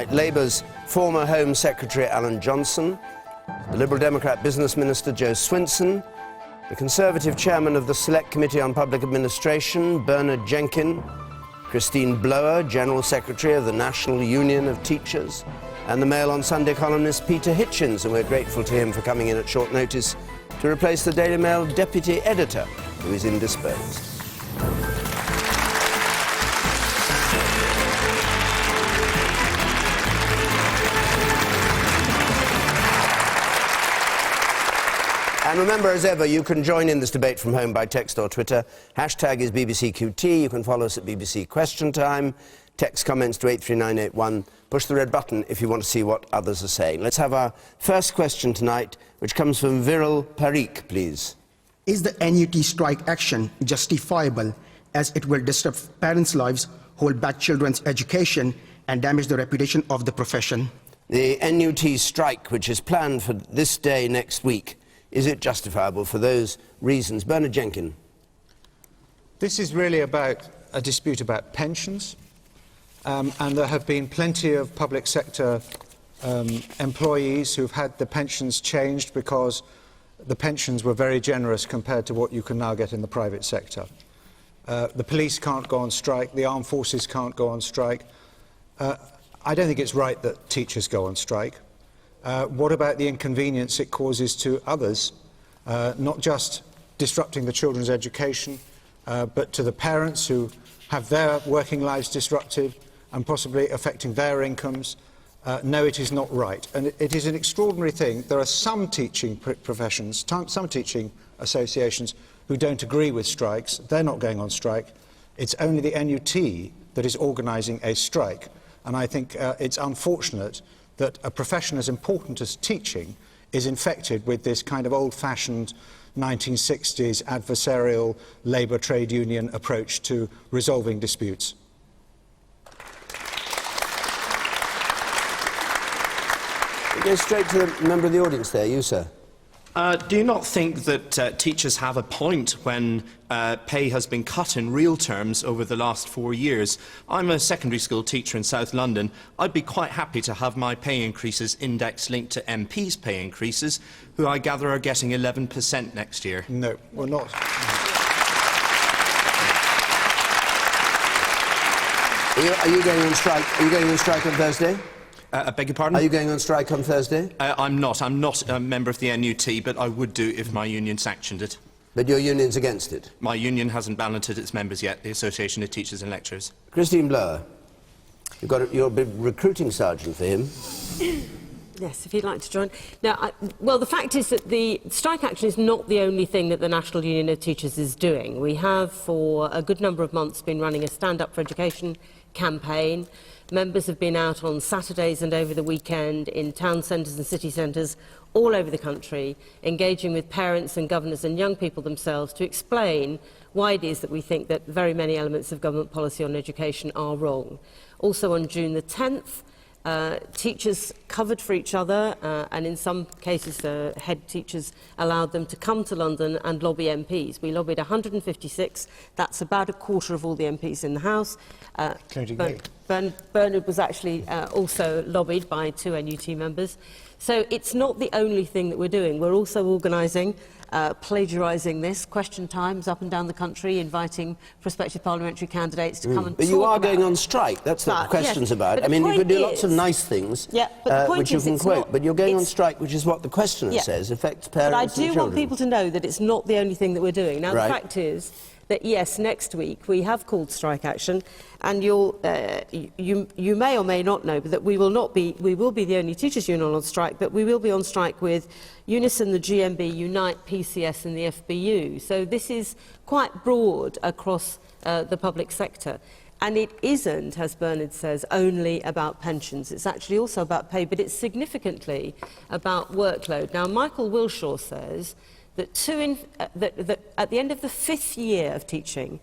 tonight Labour's former Home Secretary Alan Johnson, the Liberal Democrat Business Minister Joe Swinson, the Conservative Chairman of the Select Committee on Public Administration, Bernard Jenkin, Christine Blower, General Secretary of the National Union of Teachers, and the Mail on Sunday columnist Peter Hitchens, and we're grateful to him for coming in at short notice to replace the Daily Mail deputy editor, who is indisposed. And remember, as ever, you can join in this debate from home by text or Twitter. Hashtag is BBCQT. You can follow us at BBC Question Time. Text comments to 83981. Push the red button if you want to see what others are saying. Let's have our first question tonight, which comes from Viral Parikh, please. Is the NUT strike action justifiable, as it will disrupt parents' lives, hold back children's education, and damage the reputation of the profession? The NUT strike, which is planned for this day next week, is it justifiable for those reasons? Bernard Jenkin. This is really about a dispute about pensions, and there have been plenty of public sector employees who've had the pensions changed because the pensions were very generous compared to what you can now get in the private sector. The police can't go on strike, the armed forces can't go on strike. I don't think it's right that teachers go on strike. What about the inconvenience it causes to others, not just disrupting the children's education, but to the parents who have their working lives disrupted and possibly affecting their incomes? No, it is not right. And it is an extraordinary thing. There are some teaching professions, some teaching associations who don't agree with strikes. They're not going on strike. It's only the NUT that is organising a strike. And I think it's unfortunate that a profession as important as teaching is infected with this kind of old-fashioned 1960s adversarial labour trade union approach to resolving disputes. We go straight to the member of the audience there, you, sir. Do you not think that teachers have a point when pay has been cut in real terms over the last 4 years? I'm a secondary school teacher in South London. I'd be quite happy to have my pay increases index linked to MPs' pay increases, who I gather are getting 11% next year. No, we're not. Are you going on strike? Are you going on strike on Thursday? I beg your pardon? Are you going on strike on Thursday? I'm not. I'm not a member of the NUT, but I would do if my union sanctioned it. But your union's against it? My union hasn't balloted its members yet, the Association of Teachers and Lecturers. Christine Blower, you're a big recruiting sergeant for him. Yes, if you'd like to join. Now, well, the fact is that the strike action is not the only thing that the National Union of Teachers is doing. We have, for a good number of months, been running a Stand Up for Education campaign. Members have been out on Saturdays and over the weekend in town centres and city centres all over the country, engaging with parents and governors and young people themselves to explain why it is that we think that very many elements of government policy on education are wrong. Also on June the 10th, teachers covered for each other, and in some cases the head teachers allowed them to come to London and lobby MPs. We lobbied 156, that's about a quarter of all the MPs in the House. Bernard was actually also lobbied by 2 NUT members. So it's not the only thing that we're doing. We're also organising, plagiarising this, question times up and down the country, inviting prospective parliamentary candidates to come and talk. But you are going on strike, that's what the question's about. I mean, you could do lots of nice things, which you can quote, but you're going on strike, which is what the questioner says, affects parents and children. But I do want people to know that it's not the only thing that we're doing. Now, the fact is that, yes, next week we have called strike action, and you may or may not know but that we will be the only teachers' union on strike, but we will be on strike with Unison, the GMB, Unite, PCS and the FBU. So this is quite broad across the public sector. And it isn't, as Bernard says, only about pensions. It's actually also about pay, but it's significantly about workload. Now, Michael Wilshaw says that at the end of the 5th year of teaching,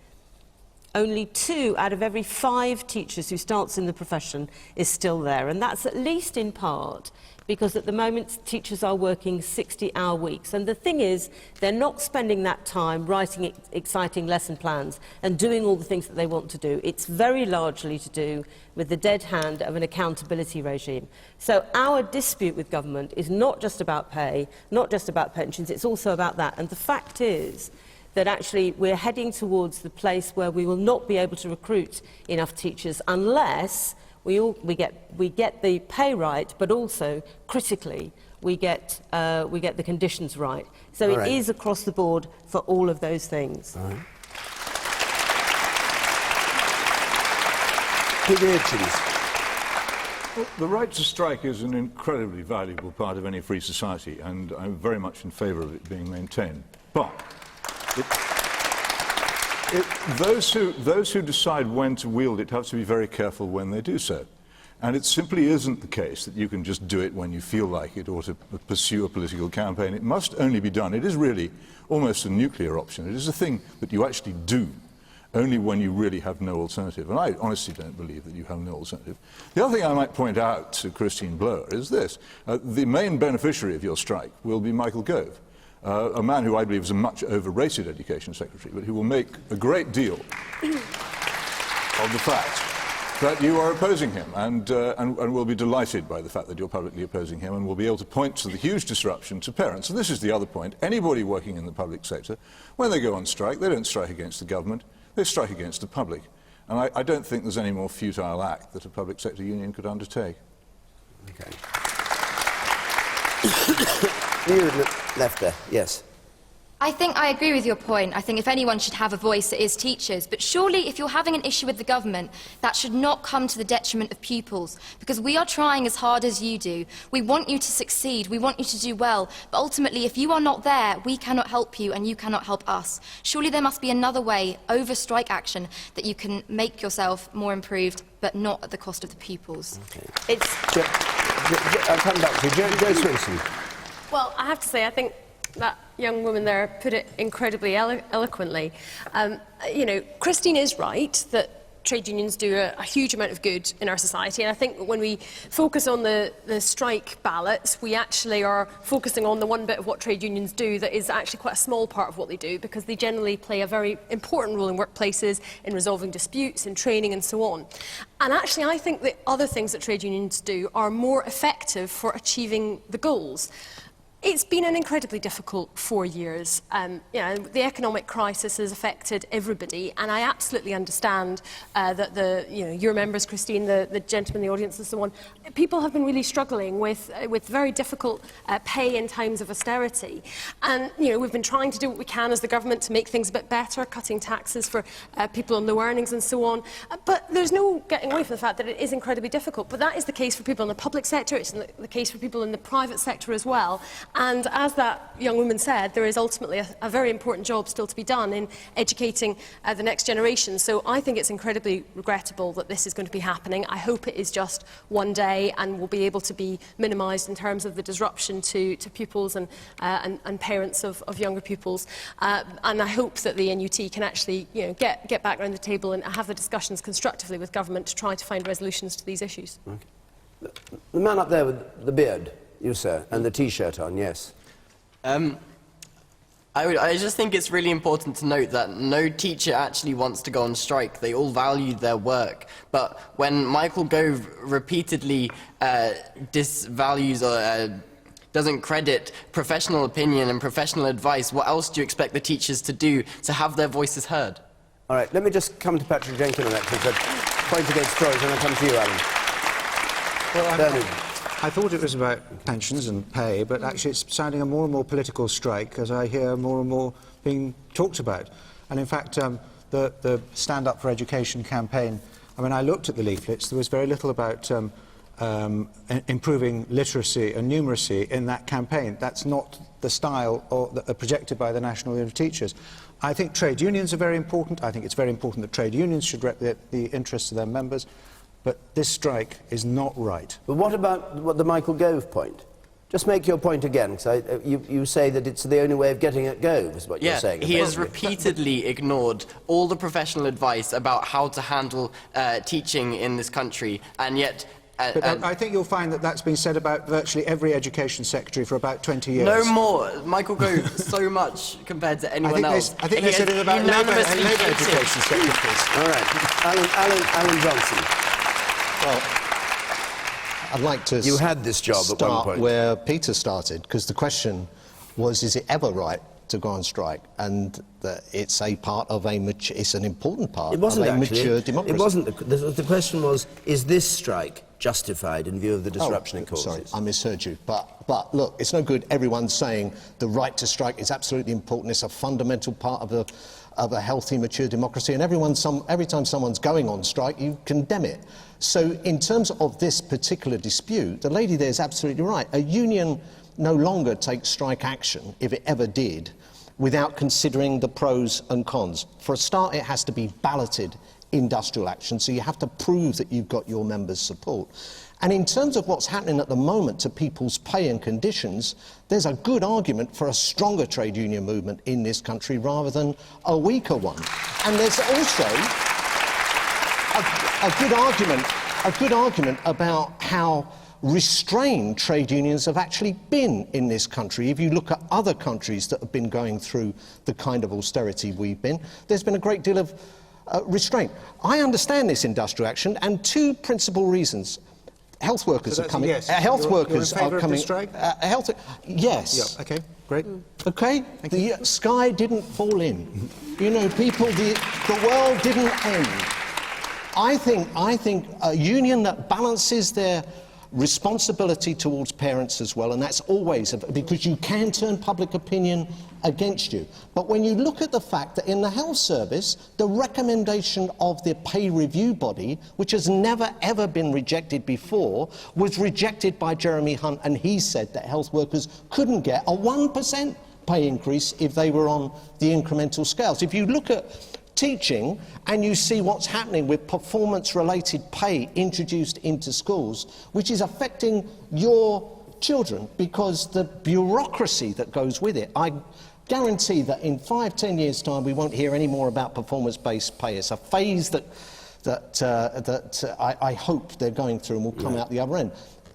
only 2 out of every 5 teachers who starts in the profession is still there. And that's at least in part because at the moment teachers are working 60-hour weeks. And the thing is, they're not spending that time writing exciting lesson plans and doing all the things that they want to do. It's very largely to do with the dead hand of an accountability regime. So our dispute with government is not just about pay, not just about pensions, it's also about that. And the fact is that actually we're heading towards the place where we will not be able to recruit enough teachers unless we get the pay right, but also, critically, we get the conditions right. So it is across the board for all of those things. All right. Peter Hitchens. Well, the right to strike is an incredibly valuable part of any free society, and I'm very much in favour of it being maintained. But those who decide when to wield it have to be very careful when they do so. And it simply isn't the case that you can just do it when you feel like it or to pursue a political campaign. It must only be done. It is really almost a nuclear option. It is a thing that you actually do only when you really have no alternative. And I honestly don't believe that you have no alternative. The other thing I might point out to Christine Blower is this. The main beneficiary of your strike will be Michael Gove. A man who I believe is a much overrated education secretary, but who will make a great deal of the fact that you are opposing him, and will be delighted by the fact that you're publicly opposing him, and will be able to point to the huge disruption to parents. And this is the other point. Anybody working in the public sector, when they go on strike, they don't strike against the government, they strike against the public. And I don't think there's any more futile act that a public sector union could undertake. Okay. You left there, yes. I think I agree with your point. I think if anyone should have a voice, it is teachers. But surely, if you're having an issue with the government, that should not come to the detriment of pupils. Because we are trying as hard as you do. We want you to succeed. We want you to do well. But ultimately, if you are not there, we cannot help you and you cannot help us. Surely there must be another way, over strike action, that you can make yourself more improved, but not at the cost of the pupils. Okay. I'll come back to you. Jo Swinson. Well, I have to say, I think that young woman there put it incredibly eloquently. You know, Christine is right that trade unions do a huge amount of good in our society, and I think when we focus on the strike ballots, we actually are focusing on the one bit of what trade unions do that is actually quite a small part of what they do, because they generally play a very important role in workplaces, in resolving disputes, in training and so on. And actually I think the other things that trade unions do are more effective for achieving the goals. It's been an incredibly difficult 4 years. You know, the economic crisis has affected everybody, and I absolutely understand that your members, Christine, the gentleman in the audience, and so on, people have been really struggling with very difficult pay in times of austerity. And we've been trying to do what we can as the government to make things a bit better, cutting taxes for people on low earnings and so on. But there's no getting away from the fact that it is incredibly difficult. But that is the case for people in the public sector. It's the case for people in the private sector as well. And as that young woman said, there is ultimately a very important job still to be done in educating the next generation. So I think it's incredibly regrettable that this is going to be happening. I hope it is just one day and will be able to be minimised in terms of the disruption to pupils and parents of younger pupils. And I hope that the NUT can actually get back around the table and have the discussions constructively with government to try to find resolutions to these issues. Okay. The man up there with the beard, you sir, and the T-shirt on, yes. I just think it's really important to note that no teacher actually wants to go on strike. They all value their work. But when Michael Gove repeatedly disvalues or doesn't credit professional opinion and professional advice, what else do you expect the teachers to do to have their voices heard? All right, let me just come to Patrick Jenkin on that, because I point against Troy, and I'll come to you, Alan. Well, I thought it was about pensions and pay, but actually it's sounding a more and more political strike as I hear more and more being talked about. And in fact, the Stand Up for Education campaign, I mean, I looked at the leaflets, there was very little about improving literacy and numeracy in that campaign. That's not the style projected by the National Union of Teachers. I think trade unions are very important. I think it's very important that trade unions should represent the interests of their members. But this strike is not right. But what about the Michael Gove point? Just make your point again, because you say that it's the only way of getting at Gove, is what you're saying. He has repeatedly ignored all the professional advice about how to handle teaching in this country, and yet... But I think you'll find that that's been said about virtually every education secretary for about 20 years. No more. Michael Gove, so much compared to anyone else. I think they said it about Labour education secretaries. All right. Alan Johnson. Well, I'd like to You had this job at one point. where Peter started, because the question was, is it ever right to go on strike? And it's a part of it's an important part of a mature democracy. It wasn't. The question was, is this strike justified in view of the disruption it causes? Sorry, I misheard you. But look, it's no good everyone saying the right to strike is absolutely important. It's a fundamental part of a healthy, mature democracy. And every time someone's going on strike, you condemn it. So in terms of this particular dispute, the lady there is absolutely right. A union no longer takes strike action, if it ever did, without considering the pros and cons. For a start, it has to be balloted industrial action, so you have to prove that you've got your members' support. And in terms of what's happening at the moment to people's pay and conditions, there's a good argument for a stronger trade union movement in this country rather than a weaker one. And there's also a good argument about how restrained trade unions have actually been in this country. If you look at other countries that have been going through the kind of austerity we've been, there's been a great deal of restraint. I understand this industrial action, and two principal reasons. Health workers are coming. Yes. Health workers you're in favour are coming. Of the strike? Yes. Yeah, okay, great. Okay. The sky didn't fall in. You know, the world didn't end. I think a union that balances their responsibility towards parents as well, and that's always because you can turn public opinion against you. But when you look at the fact that in the health service, the recommendation of the pay review body, which has never ever been rejected before, was rejected by Jeremy Hunt, and he said that health workers couldn't get a 1% pay increase if they were on the incremental scales. If you look at teaching and you see what's happening with performance-related pay introduced into schools, which is affecting your children because the bureaucracy that goes with it. I guarantee that in 5-10 years' time we won't hear any more about performance-based pay. It's a phase that I hope they're going through and will come out the other end.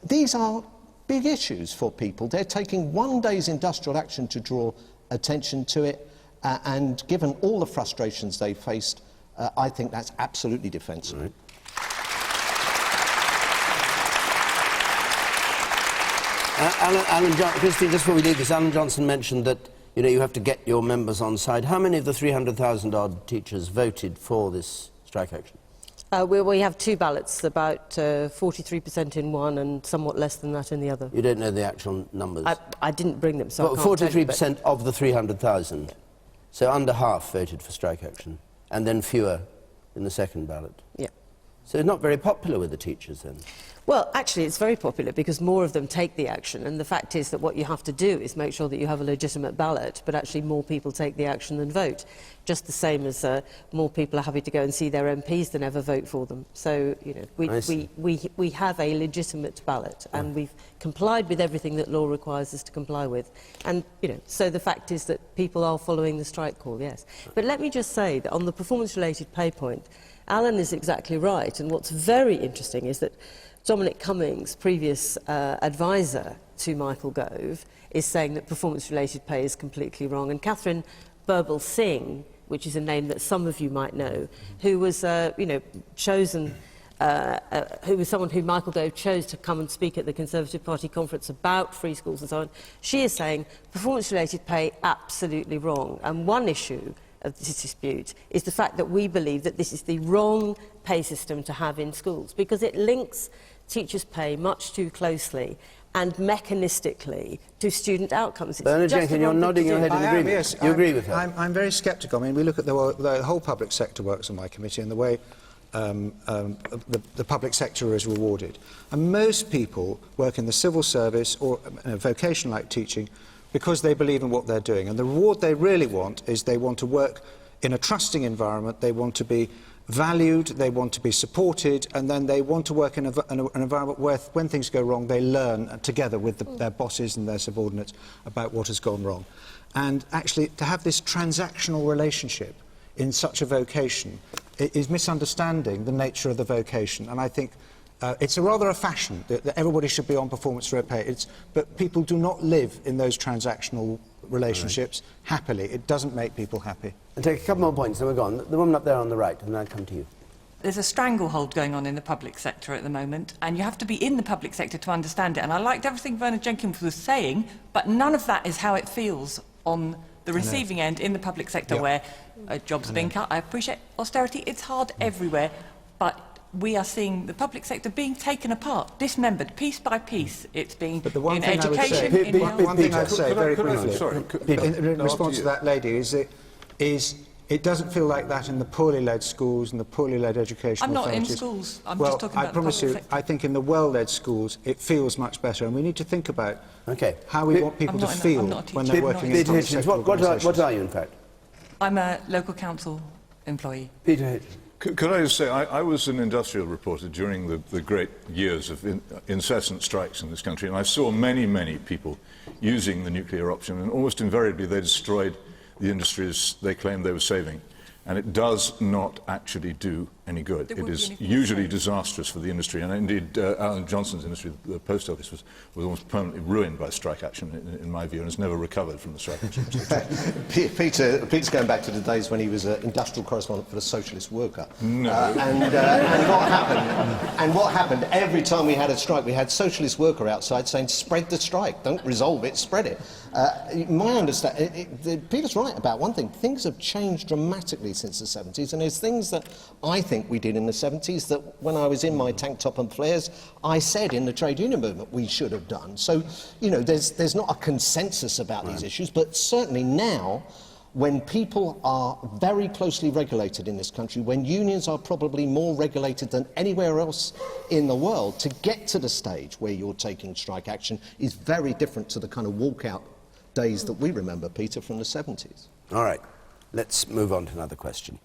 These are big issues for people. They're taking one day's industrial action to draw attention to it. And given all the frustrations they faced, I think that's absolutely defensible. Right. Christine, just before we leave this, Alan Johnson mentioned that you have to get your members on side. How many of the 300,000 odd teachers voted for this strike action? We have two ballots, about 43% in one and somewhat less than that in the other. You don't know the actual numbers? I didn't bring them, so but 43% of the 300,000. So under half voted for strike action, and then fewer in the second ballot. Yeah. So it's not very popular with the teachers then? Well, actually, it's very popular because more of them take the action, and the fact is that what you have to do is make sure that you have a legitimate ballot, but actually more people take the action than vote. Just the same as more people are happy to go and see their MPs than ever vote for them. So, we have a legitimate ballot, and we've complied with everything that law requires us to comply with. And, so the fact is that people are following the strike call, yes. But let me just say that on the performance-related pay point, Alan is exactly right, and what's very interesting is that Dominic Cummings, previous advisor to Michael Gove, is saying that performance-related pay is completely wrong. And Catherine Birbal Singh, which is a name that some of you might know, who was, chosen, who was someone who Michael Gove chose to come and speak at the Conservative Party conference about free schools and so on, she is saying performance-related pay absolutely wrong. And one issue of this dispute is the fact that we believe that this is the wrong pay system to have in schools because it links teachers' pay much too closely and mechanistically to student outcomes. Bernard Jenkin, you're nodding your head in agreement. Yes, you agree with her? I'm very sceptical. I mean, we look at the whole public sector works on my committee and the way the public sector is rewarded. And most people work in the civil service or in a vocation like teaching because they believe in what they're doing. And the reward they really want is they want to work in a trusting environment, they want to be valued, they want to be supported, and then they want to work in an environment where, when things go wrong, they learn together with their bosses and their subordinates about what has gone wrong. And actually, to have this transactional relationship in such a vocation is misunderstanding the nature of the vocation. And I think it's rather a fashion that everybody should be on performance-related pay. But people do not live in those transactional relationships happily. It doesn't make people happy. I'll take a couple more points, then we're gone. The woman up there on the right, and then I'll come to you. There's a stranglehold going on in the public sector at the moment, and you have to be in the public sector to understand it. And I liked everything Bernard Jenkins was saying, but none of that is how it feels on the receiving end in the public sector, where jobs are being cut. I appreciate austerity. It's hard everywhere, but we are seeing the public sector being taken apart, dismembered, piece by piece. It's being in education, in health. One thing I'd say very briefly, in response to that lady, is it doesn't feel like that in the poorly led schools and the poorly led educational I'm not authorities. in schools. I'm well, just talking about I promise the you, public sector. I think in the well-led schools it feels much better, and we need to think about how we want people to I'm feel not a when teacher. they're working in public sector organisations. What are you, in fact? I'm a local council employee. Peter Hitchens. Could I just say, I was an industrial reporter during the great years of incessant strikes in this country, and I saw many, many people using the nuclear option, and almost invariably they destroyed the industries they claimed they were saving. And it does not actually do any good. It is usually disastrous for the industry, and indeed Alan Johnson's industry, the post office, was almost permanently ruined by strike action, in my view, and has never recovered from the strike action. Peter's going back to the days when he was an industrial correspondent for the Socialist Worker. No. And what happened? Every time we had a strike, we had Socialist Worker outside saying, spread the strike, don't resolve it, spread it. My understanding, Peter's right about one thing, things have changed dramatically since the 70s, and there's things that I think we did in the 70s that when I was in my tank top and flares, I said in the trade union movement we should have done. So, you know, there's not a consensus about these issues, but certainly now, when people are very closely regulated in this country, when unions are probably more regulated than anywhere else in the world, to get to the stage where you're taking strike action is very different to the kind of walkout days that we remember, Peter, from the 70s. All right, let's move on to another question.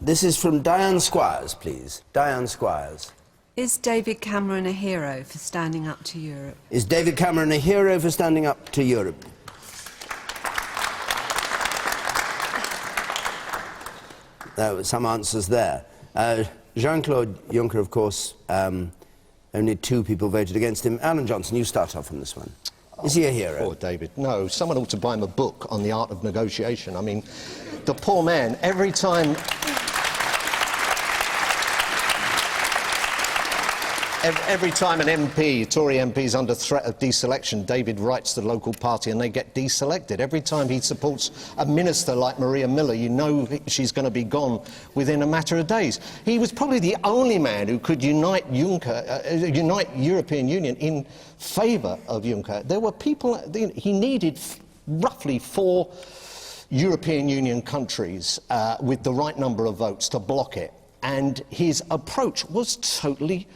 This is from Diane Squires, please. Diane Squires. Is David Cameron a hero for standing up to Europe? Is David Cameron a hero for standing up to Europe? There were some answers there. Jean-Claude Juncker, of course, only 2 people voted against him. Alan Johnson, you start off on this one. Is he a hero? Poor David. No, someone ought to buy him a book on the art of negotiation. I mean, the poor man, every time an MP, Tory MP, is under threat of deselection, David writes to the local party and they get deselected. Every time he supports a minister like Maria Miller, you know she's going to be gone within a matter of days. He was probably the only man who could unite European Union in favour of Juncker. There were people, he needed roughly 4 European Union countries with the right number of votes to block it. And his approach was totally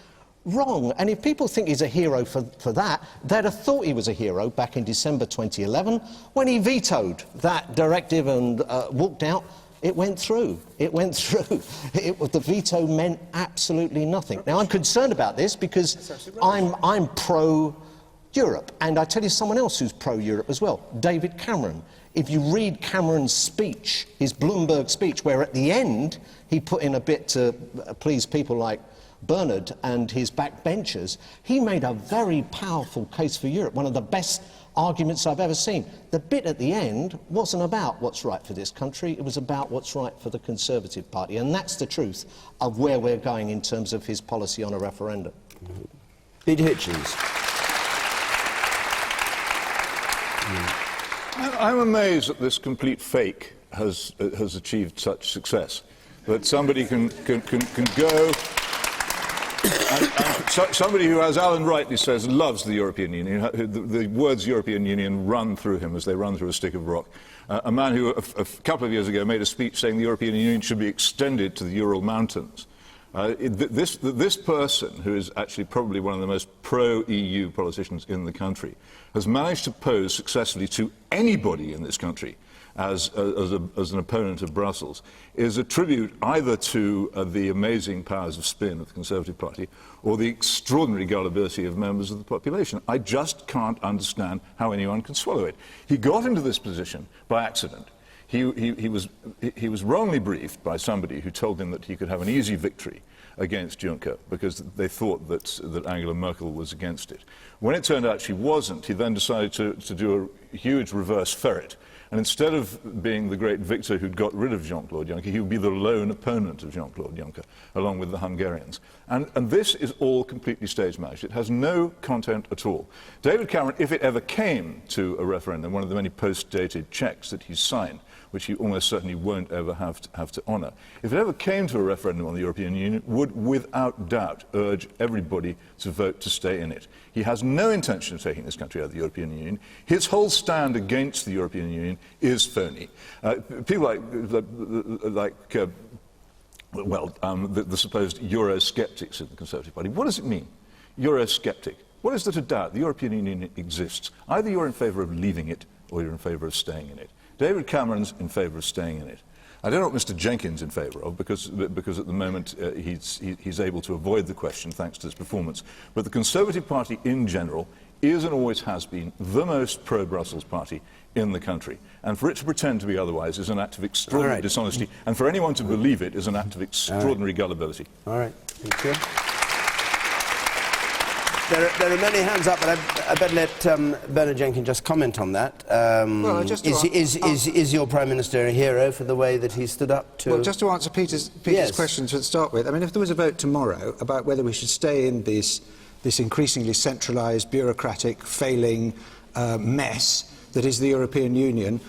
wrong. And if people think he's a hero for that, they'd have thought he was a hero back in December 2011 when he vetoed that directive and walked out. It went through. It went through. The veto meant absolutely nothing. Now, I'm concerned about this because I'm pro-Europe. And I tell you someone else who's pro-Europe as well, David Cameron. If you read Cameron's speech, his Bloomberg speech, where at the end he put in a bit to please people like Bernard and his backbenchers, he made a very powerful case for Europe, one of the best arguments I've ever seen. The bit at the end wasn't about what's right for this country, it was about what's right for the Conservative Party, and that's the truth of where we're going in terms of his policy on a referendum. Peter Hitchens. I'm amazed that this complete fake has achieved such success, that somebody can go... And somebody who, as Alan rightly says, loves the European Union, the words European Union run through him as they run through a stick of rock. A man who, a couple of years ago, made a speech saying the European Union should be extended to the Ural Mountains. This person, who is actually probably one of the most pro-EU politicians in the country, has managed to pose successfully to anybody in this country as an opponent of Brussels is a tribute either to the amazing powers of spin of the Conservative Party or the extraordinary gullibility of members of the population. I just can't understand how anyone can swallow it. He got into this position by accident. He was wrongly briefed by somebody who told him that he could have an easy victory against Juncker because they thought that Angela Merkel was against it. When it turned out she wasn't, he then decided to do a huge reverse ferret. And instead of being the great victor who'd got rid of Jean-Claude Juncker, he would be the lone opponent of Jean-Claude Juncker, along with the Hungarians. And this is all completely stage-managed. It has no content at all. David Cameron, if it ever came to a referendum, one of the many post-dated cheques that he's signed, which he almost certainly won't ever have to honour, if it ever came to a referendum on the European Union, would without doubt urge everybody to vote to stay in it. He has no intention of taking this country out of the European Union. His whole stand against the European Union is phony. People the supposed Eurosceptics in the Conservative Party. What does it mean, Eurosceptic? What is there to doubt? The European Union exists. Either you're in favour of leaving it or you're in favour of staying in it. David Cameron's in favour of staying in it. I don't know what Mr. Jenkin's in favour of, because at the moment he's able to avoid the question thanks to his performance. But the Conservative Party in general is and always has been the most pro-Brussels party in the country. And for it to pretend to be otherwise is an act of extraordinary dishonesty, and for anyone to believe it is an act of extraordinary gullibility. All right, thank you. There are many hands up, but I better let Bernard Jenkin just comment on that. Is your Prime Minister a hero for the way that he stood up to... Well, just to answer Peter's question to start with, I mean, if there was a vote tomorrow about whether we should stay in this increasingly centralised, bureaucratic, failing mess that is the European Union,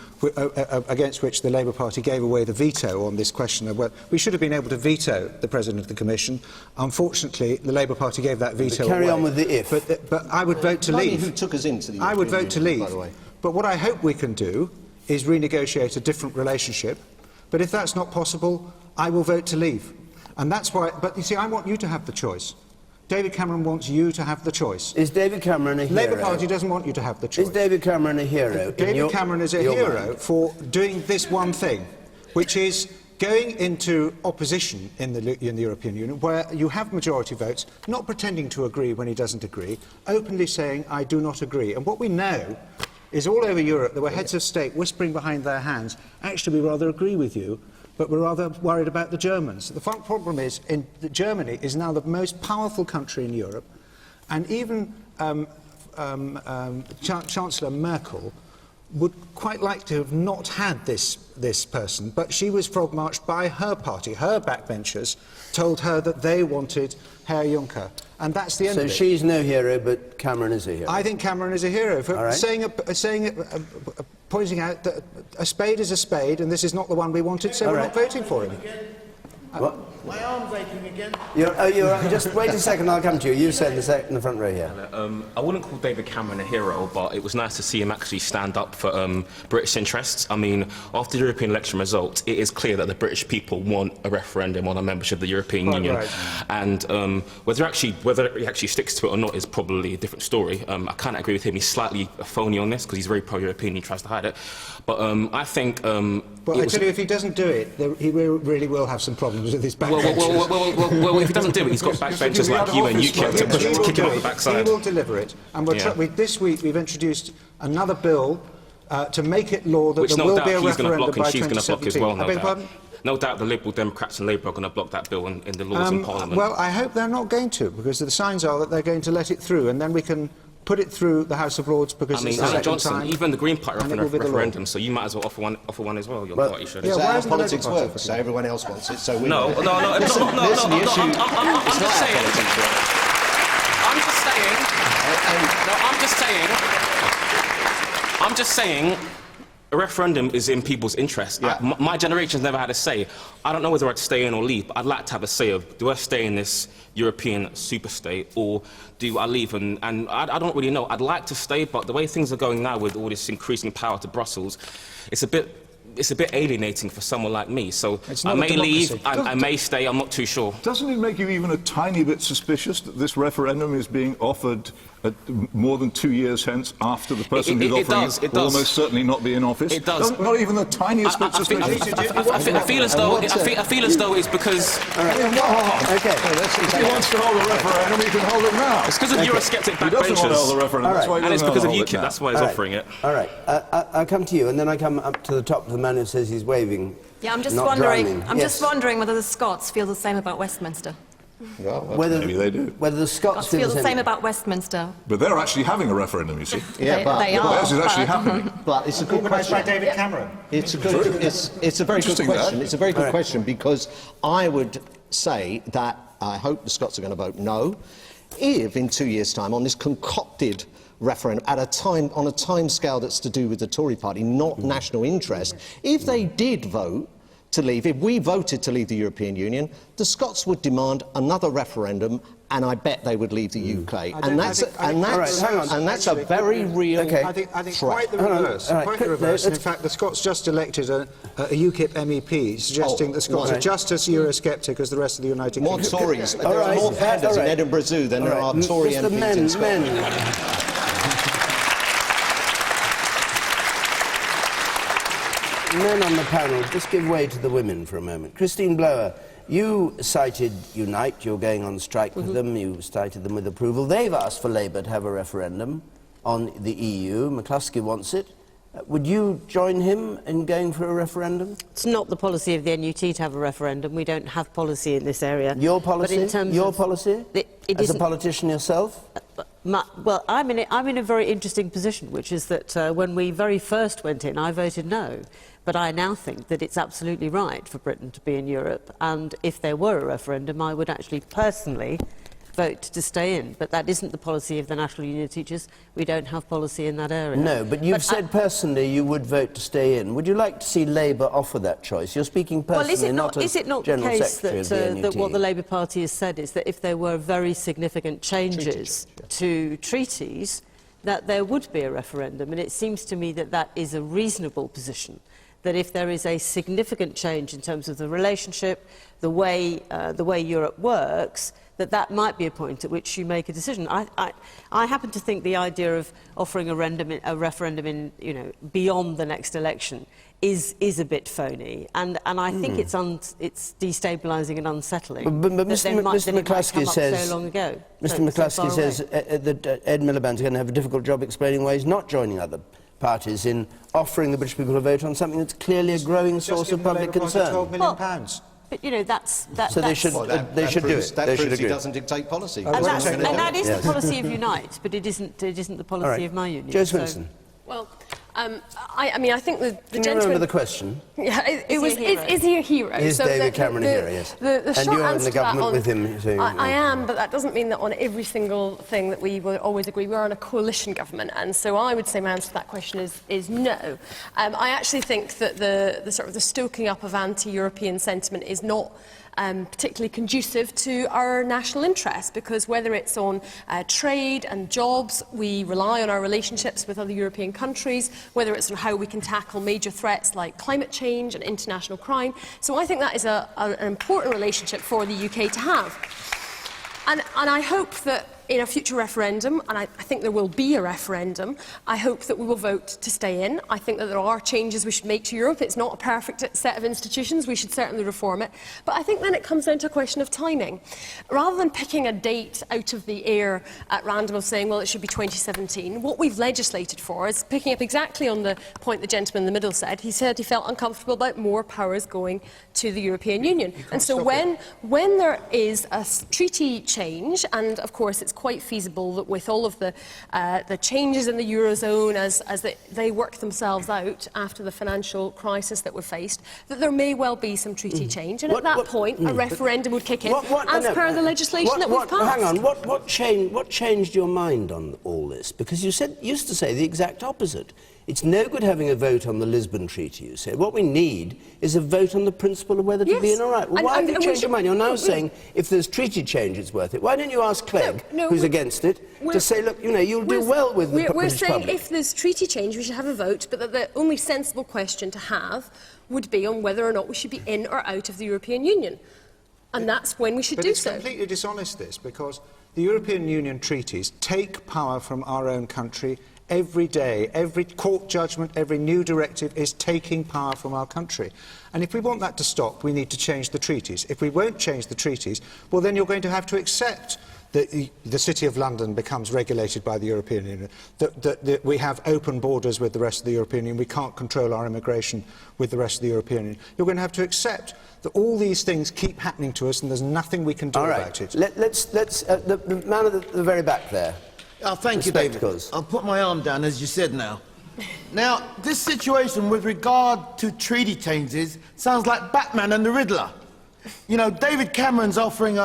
against which the Labour Party gave away the veto on this question of whether we should have been able to veto the President of the Commission. Unfortunately, the Labour Party gave that veto away. Carry on with the if. But I would vote to leave. Who took us into the I would European vote to Union, leave. by the way. But what I hope we can do is renegotiate a different relationship. But if that's not possible, I will vote to leave. And that's why... But you see, I want you to have the choice. David Cameron wants you to have the choice. Is David Cameron a hero? Labour Party doesn't want you to have the choice. Is David Cameron a hero? David Cameron is a hero for doing this one thing, which is going into opposition in the European Union, where you have majority votes, not pretending to agree when he doesn't agree, openly saying, I do not agree. And what we know is all over Europe there were heads of state whispering behind their hands, actually we rather agree with you, but we're rather worried about the Germans. The problem is that Germany is now the most powerful country in Europe, and even Chancellor Merkel would quite like to have not had this person, but she was frog-marched by her party. Her backbenchers told her that they wanted Herr Juncker, and that's the end of it. So she's no hero, but Cameron is a hero? I think Cameron is a hero for pointing out that a spade is a spade, and this is not the one we wanted, so we're not voting for him. What? My arm's aching again. Just wait a second, I'll come to you. You said in the front row here. I wouldn't call David Cameron a hero, but it was nice to see him actually stand up for British interests. I mean, after the European election results, it is clear that the British people want a referendum on a membership of the European Union. Right. And whether he actually sticks to it or not is probably a different story. I can't agree with him. He's slightly phony on this because he's very pro-European. He tries to hide it. But I think... Well, I tell you, if he doesn't do it, he really will have some problems with his backbenchers. Well, if he doesn't do it, he's got backbenchers like you and UKIP to kick him off the backside. He will deliver it. And this week we've introduced another bill to make it law that there will be a referendum by 2017. Which no doubt he's going to block and she's going to block as well, no doubt. No doubt the Liberal Democrats and Labour are going to block that bill in the Lords in Parliament. Well, I hope they're not going to, because the signs are that they're going to let it through, and then we can put it through the House of Lords because it's the second Johnson, time. Even the Green Party are offering a referendum, so you might as well offer one as well. Your party should. Yeah, why politics work? So everyone else wants it. So we I'm just saying. A referendum is in people's interest. Yeah. My generation's never had a say. I don't know whether I'd stay in or leave, but I'd like to have a say of, do I stay in this European superstate or do I leave? And I don't really know. I'd like to stay, but the way things are going now with all this increasing power to Brussels, it's a bit alienating for someone like me. So I may leave, I may stay, I'm not too sure. Doesn't it make you even a tiny bit suspicious that this referendum is being offered more than 2 years hence, after the person who's it offering does, it it will does. almost certainly not be in office? It does. Not even the tiniest bit of I feel as though it's because... Okay. If he wants to hold a referendum, he can hold it now. It's because of Eurosceptic He doesn't want to hold backbenchers. a referendum, that's why he And it's doesn't because of hold it UKIP, now. that's why he's offering it. All right. I'll come to you, and then I come up to the top of the man who says he's waving. Yeah, I'm just not wondering. drowning. I'm Yes. just wondering whether the Scots feel the same about Westminster. Maybe they do. Whether the Scots Scots feel the same about Westminster. But they're actually having a referendum, you see. Yeah, They are. Theirs is actually happening. But it's a good question. David Cameron. It's a very good question. It's a very good question, because I would say that I hope the Scots are going to vote no. If in 2 years' time, on this concocted referendum, on a time scale that's to do with the Tory party, not national interest, if they did vote to leave, if we voted to leave the European Union, the Scots would demand another referendum, and I bet they would leave the UK. And that's a very real I think quite the reverse. Quite the reverse. In fact, the Scots just elected a UKIP MEP suggesting the Scots are just as Eurosceptic as the rest of the United Kingdom. More Tories. There are more Panders in Edinburgh Zoo than there are Tory MPs in Scotland. Men on the panel, just give way to the women for a moment. Christine Blower, you cited Unite, you're going on strike with them, you cited them with approval. They've asked for Labour to have a referendum on the EU. McCluskey wants it. Would you join him in going for a referendum? It's not the policy of the NUT to have a referendum. We don't have policy in this area. Your policy? But in terms Your of policy? As a politician yourself? Well, I'm in a very interesting position, which is that when we very first went in, I voted no. But I now think that it's absolutely right for Britain to be in Europe, and if there were a referendum, I would actually personally vote to stay in. But that isn't the policy of the National Union of Teachers. We don't have policy in that area. No, but you've said personally you would vote to stay in. Would you like to see Labour offer that choice? You're speaking personally, well, is it not the General case Secretary that, of the NUT? that what the Labour Party has said is that if there were very significant changes to treaties, that there would be a referendum? And it seems to me that that is a reasonable position, that if there is a significant change in terms of the relationship, the way Europe works, that might be a point at which you make a decision. I happen to think the idea of offering a referendum in, beyond the next election is a bit phony, and I think it's destabilising and unsettling. But Mr. McCluskey says, so long ago. Mr. McCluskey says that Ed Miliband's going to have a difficult job explaining why he's not joining other parties in offering the British people a vote on something that's clearly a growing source of public concern. £12 million. But that's So they should do it. They should agree. He doesn't dictate policy. And that is the policy of Unite, but it isn't the policy of my union. Joe Swinson. Well, I think the Can you gentleman... remember the question? Yeah, is he a hero? Is David Cameron a hero, yes. And you're in the government with him. So, I am, but that doesn't mean that on every single thing that we will always agree. We're on a coalition government, and so I would say my answer to that question is no. I actually think that the sort of the stoking up of anti-European sentiment is not particularly conducive to our national interests, because whether it's on trade and jobs, we rely on our relationships with other European countries, whether it's on how we can tackle major threats like climate change and international crime. So I think that is an important relationship for the UK to have. And I hope that in a future referendum, and I think there will be a referendum, I hope that we will vote to stay in. I think that there are changes we should make to Europe. It's not a perfect set of institutions. We should certainly reform it. But I think then it comes down to a question of timing. Rather than picking a date out of the air at random of saying, well, it should be 2017, what we've legislated for is picking up exactly on the point the gentleman in the middle said. He said he felt uncomfortable about more powers going to the European Union. And so when there is a treaty change, and of course it's quite feasible that with all of the changes in the Eurozone as they work themselves out after the financial crisis that we've faced, that there may well be some treaty change. And at that point, a referendum would kick in, as per the legislation that we've passed. Hang on, what changed your mind on all this? Because you used to say the exact opposite. It's no good having a vote on the Lisbon Treaty, you said. What we need is a vote on the principle of whether to be in or out. Well, why have you changed your mind? You're now saying if there's treaty change, it's worth it. Why don't you ask Clegg, who's against it, to say, look, you'll do well with the British public? We're saying if there's treaty change, we should have a vote, but that the only sensible question to have would be on whether or not we should be in or out of the European Union. And that's when we should do so. But it's completely dishonest, this, because The European Union treaties take power from our own country every day. Every court judgment, every new directive is taking power from our country. And if we want that to stop, we need to change the treaties. If we won't change the treaties, well, then you're going to have to accept that the City of London becomes regulated by the European Union, that we have open borders with the rest of the European Union, we can't control our immigration with the rest of the European Union. You're going to have to accept that all these things keep happening to us and there's nothing we can do about it. Let's the man at the very back there. Oh, thank you, David. I'll put my arm down, as you said now. Now, this situation with regard to treaty changes sounds like Batman and the Riddler. You know, David Cameron's offering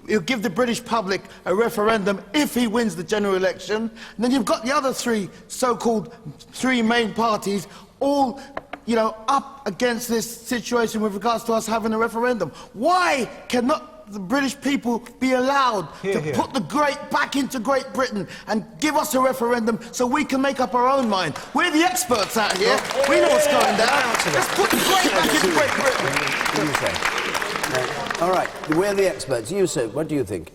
he'll give the British public a referendum if he wins the general election. And then you've got the other three so-called main parties all, you know, up against this situation with regards to us having a referendum. Why cannot the British people be allowed to put the great back into Great Britain and give us a referendum so we can make up our own mind? We're the experts out here. We know what's going down. Let's put the great back into Great Britain. All right, we're the experts. You, sir, what do you think?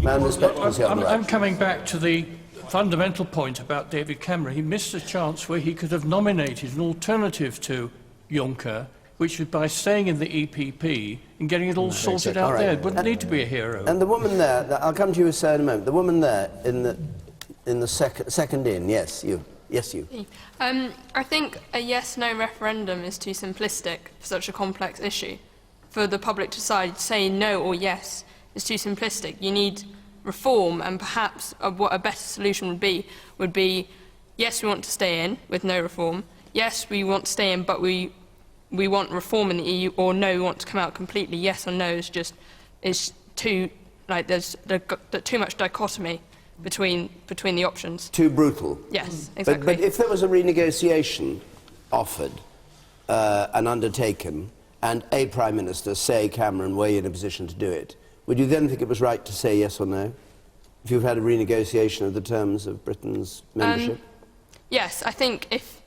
I'm coming back to the fundamental point about David Cameron. He missed a chance where he could have nominated an alternative to Juncker, which was by staying in the EPP and getting it all sorted out there. It wouldn't need to be a hero. And the woman there, I'll come to you, sir, in a moment. The woman there in the second in, yes, you. Yes, you. I think a yes-no referendum is too simplistic for such a complex issue. For the public to decide, saying no or yes is too simplistic. You need reform, and perhaps what a better solution would be, yes, we want to stay in with no reform. Yes, we want to stay in, but we want reform in the EU, or no, we want to come out completely. Yes or no is too, like, there's too much dichotomy between the options. Too brutal. Yes, exactly. But if there was a renegotiation offered and undertaken, and a Prime Minister, say Cameron, were you in a position to do it, would you then think it was right to say yes or no? If you've had a renegotiation of the terms of Britain's membership? Yes, I think if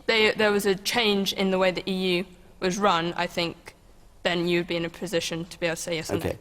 there was a change in the way the EU was run, I think then you would be in a position to be able to say yes or no.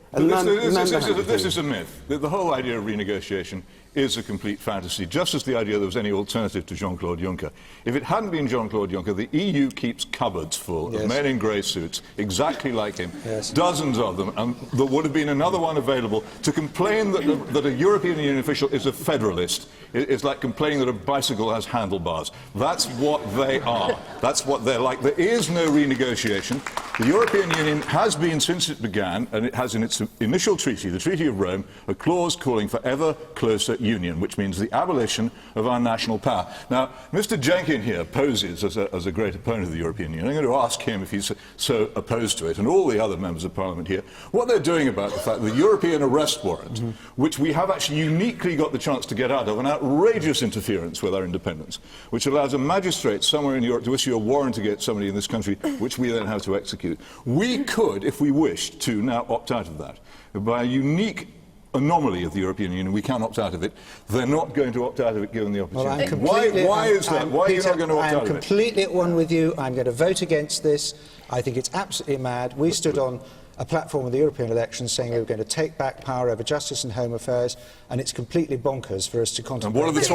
This is a myth. The whole idea of renegotiation is a complete fantasy, just as the idea there was any alternative to Jean-Claude Juncker. If it hadn't been Jean-Claude Juncker, the EU keeps cupboards full of men in grey suits, exactly like him, dozens of them, and there would have been another one available. To complain that a European Union official is a federalist is like complaining that a bicycle has handlebars. That's what they are. That's what they're like. There is no renegotiation. The European Union has been, since it began, and it has in its initial treaty, the Treaty of Rome, a clause calling for ever closer union, which means the abolition of our national power. Now, Mr. Jenkin here poses as a great opponent of the European Union. I'm going to ask him if he's so opposed to it, and all the other members of Parliament here, what they're doing about the fact that the European arrest warrant, which we have actually uniquely got the chance to get out of, an outrageous interference with our independence, which allows a magistrate somewhere in Europe to issue a warrant against somebody in this country, which we then have to execute. We could, if we wished to, now opt out of that. By a unique anomaly of the European Union, we can opt out of it. They're not going to opt out of it given the opportunity. Why is that? Why are you not going to opt out of it? I'm completely at one with you. I'm going to vote against this. I think it's absolutely mad. We stood on a platform of the European elections saying we were going to take back power over justice and home affairs, and it's completely bonkers for us to contemplate. And what are the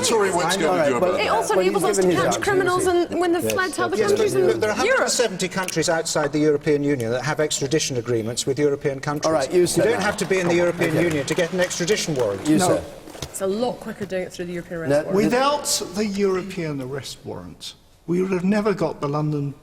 Tory whips going to do about it? It also enables us to catch criminals and when they've fled to other countries in There are 170 countries outside the European Union that have extradition agreements with European countries. All right, you don't have to be in the European Union to get an extradition warrant. It's a lot quicker doing it through the European arrest warrant. Without the European arrest warrant, we would have never got the London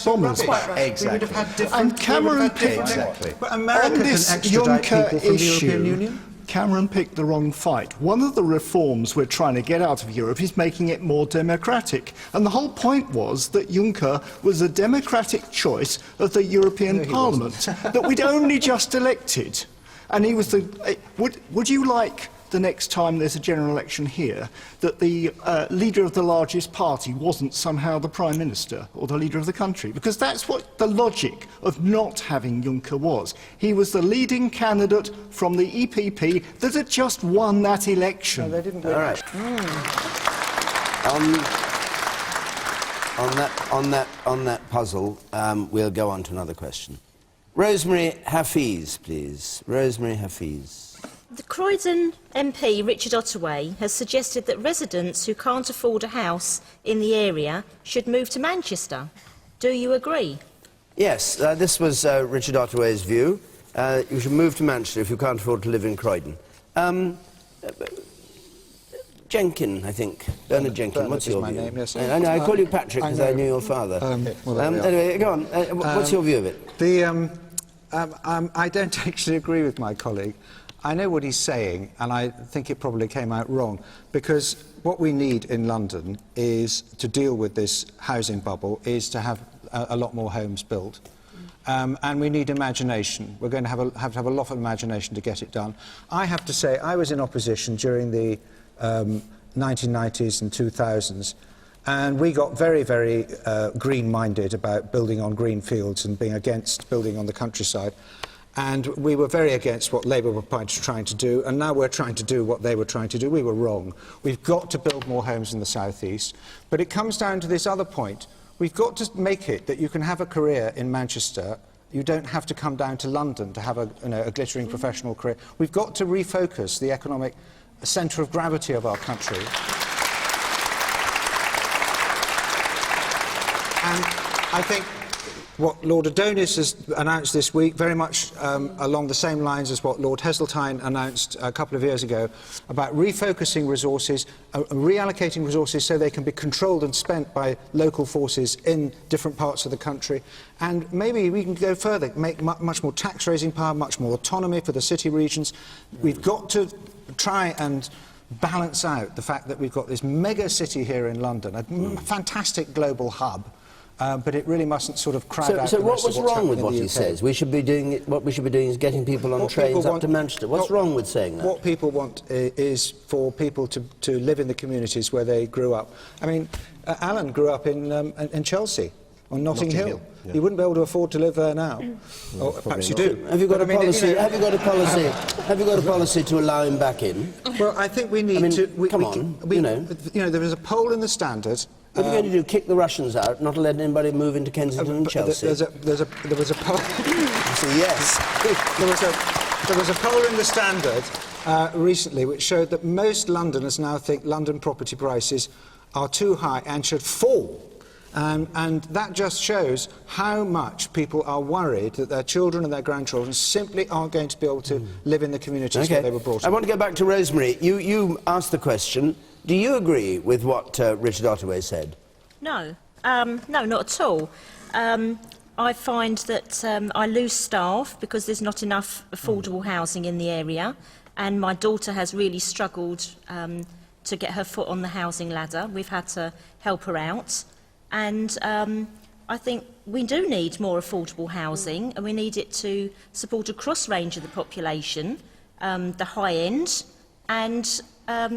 bombers. Exactly. And Cameron picked on this Juncker issue. Cameron picked the wrong fight. One of the reforms we're trying to get out of Europe is making it more democratic. And the whole point was that Juncker was a democratic choice of the European Parliament that we'd only just elected. And he was the... Would you like the next time there's a general election here, that the leader of the largest party wasn't somehow the Prime Minister or the leader of the country? Because that's what the logic of not having Juncker was. He was the leading candidate from the EPP that had just won that election. No, they didn't win. All right. On that puzzle, we'll go on to another question. Rosemary Hafiz, please. Rosemary Hafiz. The Croydon MP, Richard Ottaway, has suggested that residents who can't afford a house in the area should move to Manchester. Do you agree? Yes, this was Richard Ottaway's view. You should move to Manchester if you can't afford to live in Croydon. Jenkin, I think. Bernard Jenkin, what's your view? Name, yes. I know, I call you Patrick because I knew your father. Anyway, go on. What's your view of it? I don't actually agree with my colleague. I know what he's saying, and I think it probably came out wrong, because what we need in London is, to deal with this housing bubble, is to have a lot more homes built. And we need imagination. We're going to have to have a lot of imagination to get it done. I have to say, I was in opposition during the 1990s and 2000s, and we got very, very green-minded about building on green fields and being against building on the countryside. And we were very against what Labour were trying to do, and now we're trying to do what they were trying to do. We were wrong. We've got to build more homes in the South East. But it comes down to this other point. We've got to make it that you can have a career in Manchester. You don't have to come down to London to have a glittering professional career. We've got to refocus the economic centre of gravity of our country. And I think what Lord Adonis has announced this week, very much along the same lines as what Lord Heseltine announced a couple of years ago, about refocusing resources, reallocating resources so they can be controlled and spent by local forces in different parts of the country. And maybe we can go further, make much more tax-raising power, much more autonomy for the city regions. We've got to try and balance out the fact that we've got this mega city here in London, a fantastic global hub. But it really mustn't sort of crowd out. So the rest what's of what's wrong with happening what in the he UK. says? What we should be doing is getting people on trains up to Manchester. What's wrong with saying that? What people want is for people to live in the communities where they grew up. I mean, Alan grew up in Chelsea, on Notting Hill. Yeah. You wouldn't be able to afford to live there now. Or perhaps you do. Have you got a policy? Have you got a policy? Have you got a policy to allow him back in? Well, I think we need to. Come on, you know, there was a poll in the Standard. What are you going to do? Kick the Russians out, not let anybody move into Kensington and Chelsea? There was a poll. Yes. There was a poll in the Standard recently which showed that most Londoners now think London property prices are too high and should fall. And that just shows how much people are worried that their children and their grandchildren simply aren't going to be able to live in the communities where they were brought up. I want to go back to Rosemary. You asked the question. Do you agree with what Richard Ottaway said? No. No, not at all. I find that I lose staff because there's not enough affordable housing in the area, and my daughter has really struggled to get her foot on the housing ladder. We've had to help her out. And I think we do need more affordable housing, and we need it to support a cross range of the population, the high end, and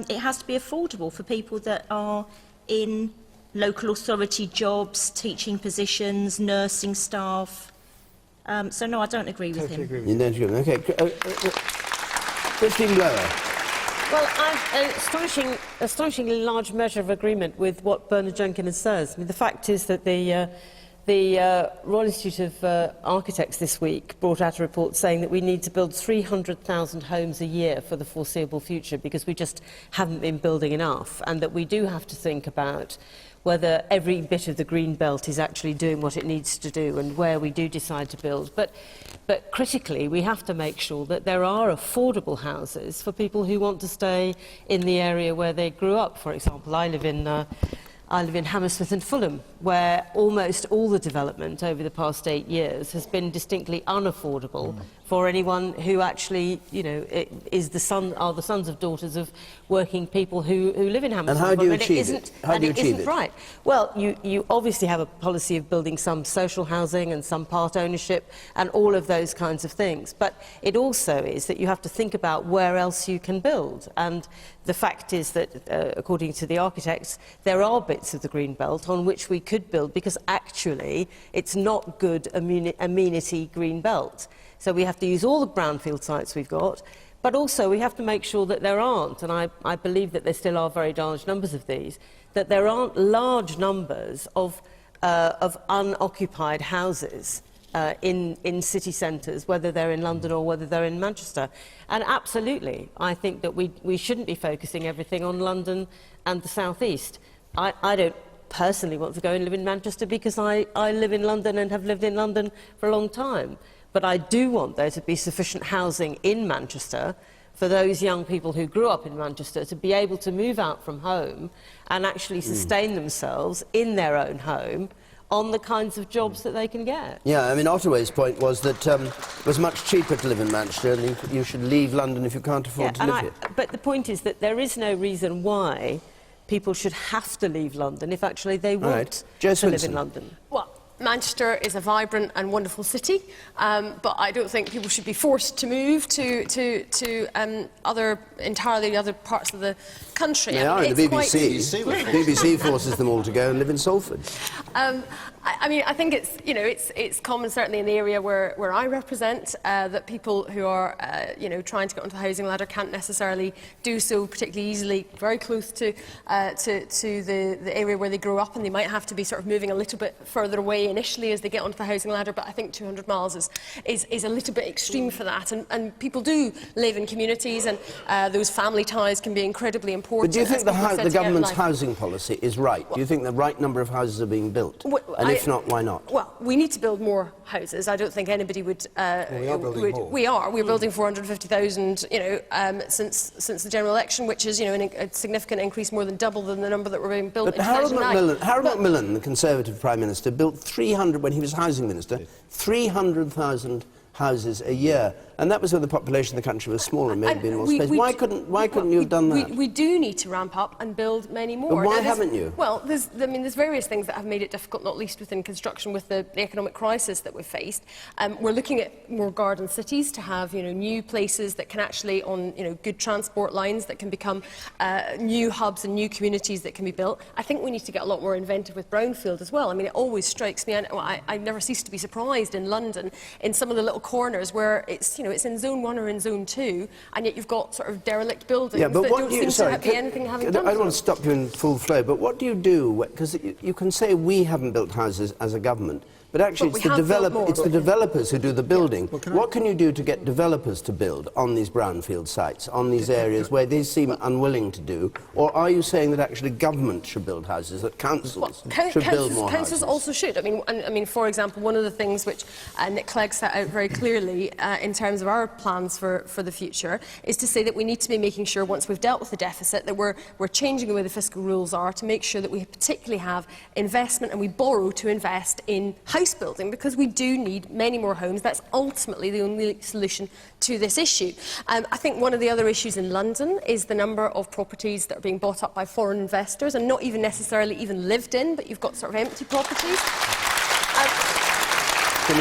it has to be affordable for people that are in local authority jobs, teaching positions, nursing staff. So no, I don't agree with him. You don't agree. Okay. Christine Blower. Well, I have an astonishingly large measure of agreement with what Bernard Jenkin says. I mean, the fact is that the Royal Institute of Architects this week brought out a report saying that we need to build 300,000 homes a year for the foreseeable future because we just haven't been building enough, and that we do have to think about whether every bit of the green belt is actually doing what it needs to do and where we do decide to build. But critically, we have to make sure that there are affordable houses for people who want to stay in the area where they grew up. For example, I live in Hammersmith and Fulham, where almost all the development over the past 8 years has been distinctly unaffordable for anyone who actually, are the sons of daughters of working people who live in Hammersmith. And how do you achieve it? How do you achieve it? Right. Well, you obviously have a policy of building some social housing and some part ownership and all of those kinds of things. But it also is that you have to think about where else you can build. And the fact is that, according to the architects, there are bits of the green belt on which we could build because actually it's not good amenity green belt. So we have to use all the brownfield sites we've got, but also we have to make sure that there aren't, and I believe that there still are very large numbers of these, that there aren't large numbers of unoccupied houses in city centres, whether they're in London or whether they're in Manchester. And absolutely, I think that we shouldn't be focusing everything on London and the South East. I don't personally want to go and live in Manchester because I live in London and have lived in London for a long time. But I do want there to be sufficient housing in Manchester for those young people who grew up in Manchester to be able to move out from home and actually sustain themselves in their own home on the kinds of jobs that they can get. Yeah, I mean, Ottaway's point was that it was much cheaper to live in Manchester and you should leave London if you can't afford to live here. But the point is that there is no reason why people should have to leave London if actually they want to live in London. Well, Manchester is a vibrant and wonderful city, but I don't think people should be forced to move to entirely other parts of the country. They are in the BBC. The BBC forces them all to go and live in Salford. I mean, I think it's, you know, it's common, certainly in the area where I represent, that people who are, you know, trying to get onto the housing ladder can't necessarily do so particularly easily, very close to the area where they grew up, and they might have to be sort of moving a little bit further away initially as they get onto the housing ladder. But I think 200 miles is a little bit extreme for that, and people do live in communities, and those family ties can be incredibly important. But do you think the government's housing policy is right? Do you think the right number of houses are being built? And if not, why not? Well, we need to build more houses. I don't think anybody would... we are building more. We are. We're building 450,000, you know, since the general election, which is, you know, a significant increase, more than double than the number that were being built in 2009. Harold Macmillan, the Conservative Prime Minister, built 300, when he was Housing Minister, 300,000 houses a year, and that was when the population of the country was smaller and maybe been more space. Why couldn't you have done that? We do need to ramp up and build many more. But why haven't you? Well, there's various things that have made it difficult, not least within construction with the economic crisis that we've faced. We're looking at more garden cities to have, you know, new places that can actually, on, you know, good transport lines that can become new hubs and new communities that can be built. I think we need to get a lot more inventive with brownfield as well. I mean, it always strikes me, and I never cease to be surprised in London, in some of the little corners where it's, you know, it's in zone 1 or in zone 2, and yet you've got sort of derelict buildings that don't seem to be anything having done. I don't want to stop you in full flow, but what do you do? Because you can say we haven't built houses as a government, but actually it's the developers who do the building. What can you do to get developers to build on these brownfield sites, on these areas where they seem unwilling to do? Or are you saying that actually government should build houses, that councils should build more houses? Councils also should. I mean, for example, one of the things which Nick Clegg set out very clearly in terms of our plans for the future is to say that we need to be making sure, once we've dealt with the deficit, that we're changing the way the fiscal rules are to make sure that we particularly have investment and we borrow to invest in house building, because we do need many more homes. That's ultimately the only solution to this issue. I think one of the other issues in London is the number of properties that are being bought up by foreign investors and not even necessarily even lived in, but you've got sort of empty properties. Well,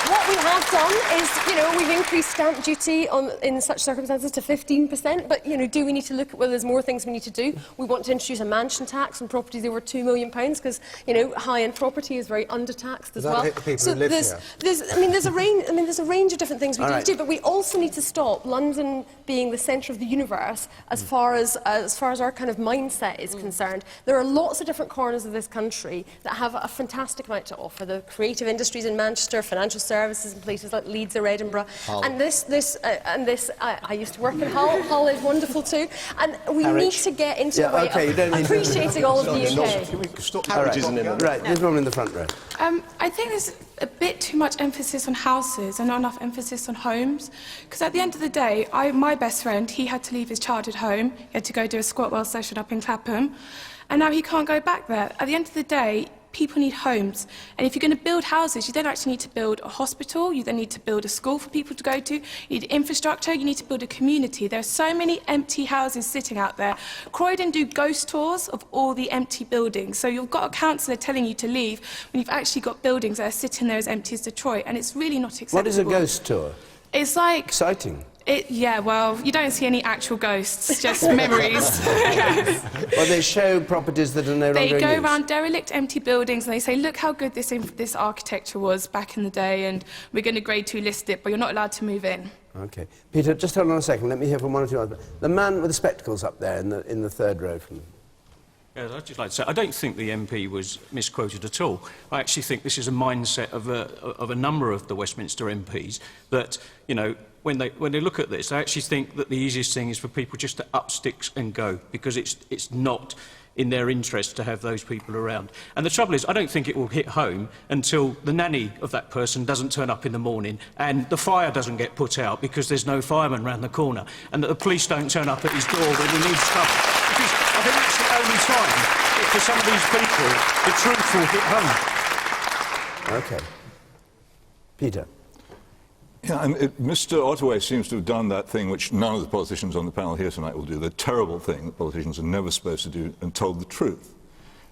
what we have done is, you know, we've increased stamp duty in such circumstances to 15%, but, you know, do we need to look at whether there's more things we need to do? We want to introduce a mansion tax on properties over £2 million, because, you know, high-end property is very under-taxed as well. So there's a range of different things we need to do, but we also need to stop London being the centre of the universe as far as our kind of mindset is concerned. There are lots of different corners of this country that have a fantastic amount to offer. The creative industries in Manchester, financial services in places like Leeds or Edinburgh, and I used to work in Hull. Hull is wonderful too, and we need to get into a way of appreciating all of the UK. Can we stop? Right, there's one in the front row. I think there's a bit too much emphasis on houses and not enough emphasis on homes, because at the end of the day, my best friend, he had to leave his childhood home, he had to go do a squat well session up in Clapham, and now he can't go back there. At the end of the day, people need homes, and if you're going to build houses, you then actually need to build a hospital, you then need to build a school for people to go to, you need infrastructure, you need to build a community. There are so many empty houses sitting out there. Croydon do ghost tours of all the empty buildings, so you've got a councillor telling you to leave when you've actually got buildings that are sitting there as empty as Detroit, and it's really not acceptable. What is a ghost tour? It's like... Exciting. Yeah, well, you don't see any actual ghosts, just memories. Well, they show properties that are no longer in use. They go around derelict, empty buildings, and they say, look how good this architecture was back in the day, and we're going to grade 2 list it, but you're not allowed to move in. OK. Peter, just hold on a second. Let me hear from one or two others. The man with the spectacles up there in the third row. Yes, I'd just like to say, I don't think the MP was misquoted at all. I actually think this is a mindset of a number of the Westminster MPs that, you know, when they look at this, I actually think that the easiest thing is for people just to up sticks and go, because it's not in their interest to have those people around. And the trouble is, I don't think it will hit home until the nanny of that person doesn't turn up in the morning and the fire doesn't get put out because there's no fireman round the corner, and that the police don't turn up at his door when he needs cover. Because I think that's the only time that for some of these people the truth will hit home. OK. Peter. Yeah, and Mr. Ottaway seems to have done that thing which none of the politicians on the panel here tonight will do, the terrible thing that politicians are never supposed to do, and told the truth.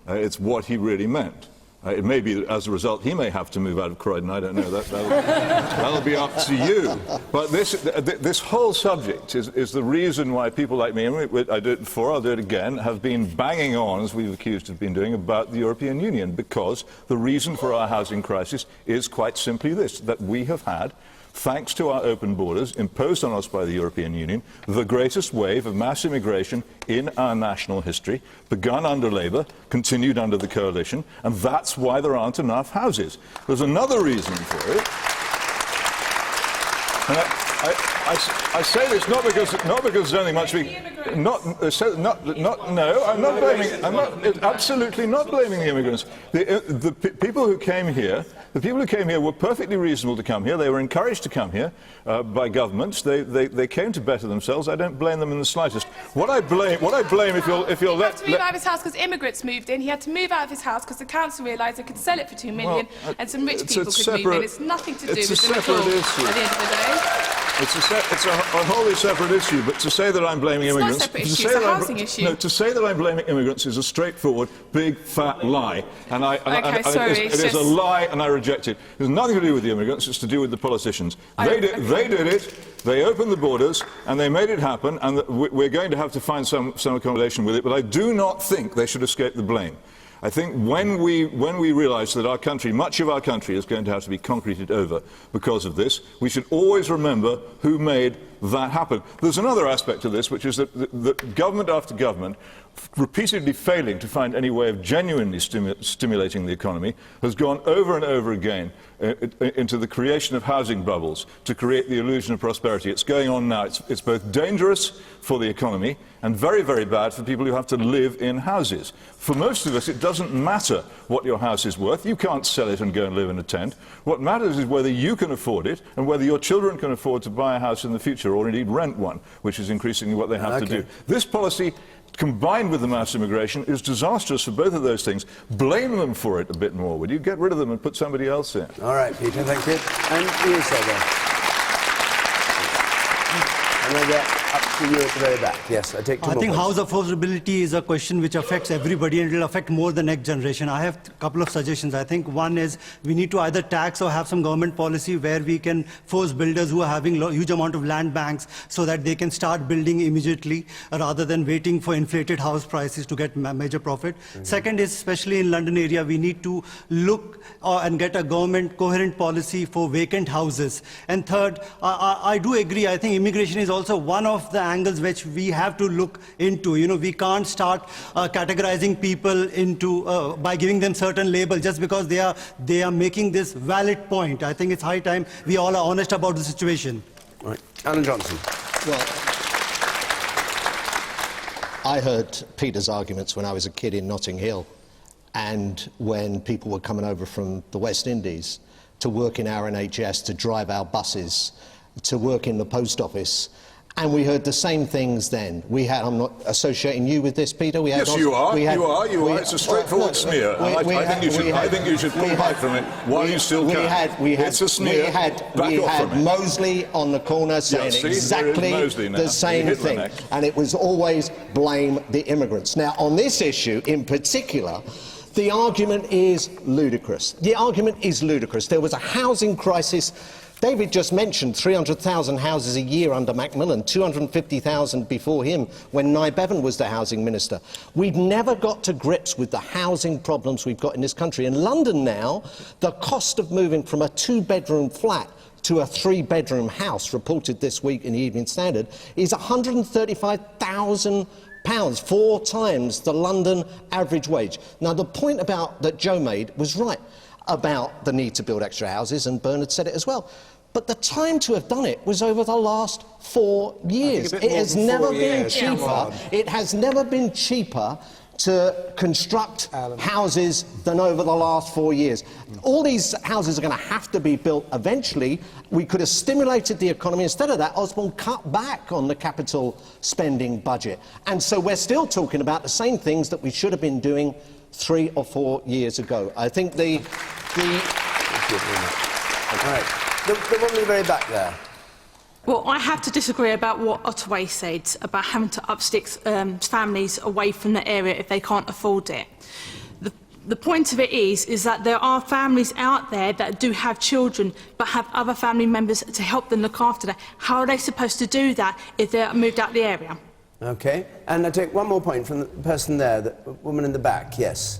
It's what he really meant. It may be that as a result he may have to move out of Croydon, I don't know, that'll be up to you. But this whole subject is the reason why people like me, I did it before, I'll do it again, have been banging on, as we've accused of being doing, about the European Union, because the reason for our housing crisis is quite simply this, that we have had, thanks to our open borders imposed on us by the European Union, the greatest wave of mass immigration in our national history, begun under Labour, continued under the coalition, and that's why there aren't enough houses. There's another reason for it. And I say this not because there's anything much we... no, I'm not blaming... I'm absolutely not blaming the immigrants. The people who came here... The people who came here were perfectly reasonable to come here. They were encouraged to come here by governments. They came to better themselves. I don't blame them in the slightest. What I blame, if you'll let... He had to move out of his house because immigrants moved in. He had to move out of his house because the council realised they could sell it for £2 million and some rich people could move in. It's nothing to do with them at all at the end of the day. It's a wholly separate issue, but to say that I'm blaming immigrants... It's not a separate issue, it's a housing issue. No, to say that I'm blaming immigrants is a straightforward, big, fat lie. And it is a lie, and I reject it. It has nothing to do with the immigrants, it's to do with the politicians. They did it, they opened the borders, and they made it happen, and we're going to have to find some accommodation with it, but I do not think they should escape the blame. I think when we realise that our country, much of our country, is going to have to be concreted over because of this, we should always remember who made that happen. There's another aspect to this, which is that government after government, repeatedly failing to find any way of genuinely stimulating the economy, has gone over and over again into the creation of housing bubbles to create the illusion of prosperity. It's going on now. It's both dangerous for the economy and very, very bad for people who have to live in houses. For most of us, it doesn't matter what your house is worth. You can't sell it and go and live in a tent. What matters is whether you can afford it and whether your children can afford to buy a house in the future or indeed rent one, which is increasingly what they have to do. This policy, combined with the mass immigration, is disastrous for both of those things. Blame them for it a bit more, would you? Get rid of them and put somebody else in. All right, Peter, thank you. And you, Sarah. And then up to you at the very back. Yes, I take two more. I think house affordability is a question which affects everybody, and it will affect more the next generation. I have a couple of suggestions. I think one is we need to either tax or have some government policy where we can force builders who are having huge amount of land banks so that they can start building immediately rather than waiting for inflated house prices to get major profit. Second is, especially in London area, we need to look and get a government coherent policy for vacant houses. And third, I do agree, I think immigration is also one of the angles which we have to look into. You know, we can't start categorizing people into by giving them certain labels just because they are making this valid point. I think it's high time we all are honest about the situation. Right. Alan Johnson. Well, I heard Peter's arguments when I was a kid in Notting Hill, and when people were coming over from the West Indies to work in our NHS, to drive our buses, to work in the post office. And we heard the same things then. We had, I'm not associating you with this, Peter. We had yes, you are. You are. It's a straightforward smear. I think you should pull back from it while you still can. It's a smear. We had Mosley on the corner saying exactly the same thing. And it was always blame the immigrants. Now, on this issue in particular, the argument is ludicrous. The argument is ludicrous. There was a housing crisis. David just mentioned 300,000 houses a year under Macmillan, 250,000 before him when Nye Bevan was the housing minister. We've never got to grips with the housing problems we've got in this country. In London now, the cost of moving from a two-bedroom flat to a three-bedroom house, reported this week in the Evening Standard, is £135,000 pounds, 4 times the London average wage. Now, the point that Joe made was right about the need to build extra houses, and Bernard said it as well. But the time to have done it was over the last 4 years. It has never been cheaper. It has never been cheaper to construct houses than over the last 4 years. All these houses are going to have to be built eventually. We could have stimulated the economy. Instead of that, Osborne cut back on the capital spending budget. And so we're still talking about the same things that we should have been doing 3 or 4 years ago. I think the woman in the very back there. Well, I have to disagree about what Ottaway said about having to upstick families away from the area if they can't afford it. The point of it is that there are families out there that do have children but have other family members to help them look after them. How are they supposed to do that if they're moved out the area? OK. And I take one more point from the person there, the woman in the back. Yes.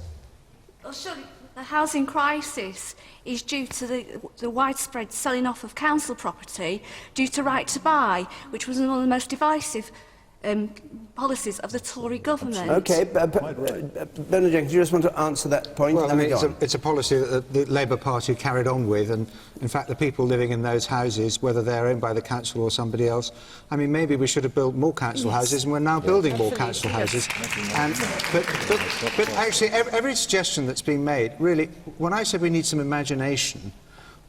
Well, surely the housing crisis is due to the widespread selling off of council property due to right to buy, which was one of the most divisive policies of the Tory government. OK, Bernard Jenkin, do you just want to answer that point? Well, I mean, it's a policy that the Labour Party carried on with, and in fact the people living in those houses, whether they're owned by the council or somebody else, I mean, maybe we should have built more council houses, and we're now building more council houses. And, but actually, every suggestion that's been made, really, when I said we need some imagination,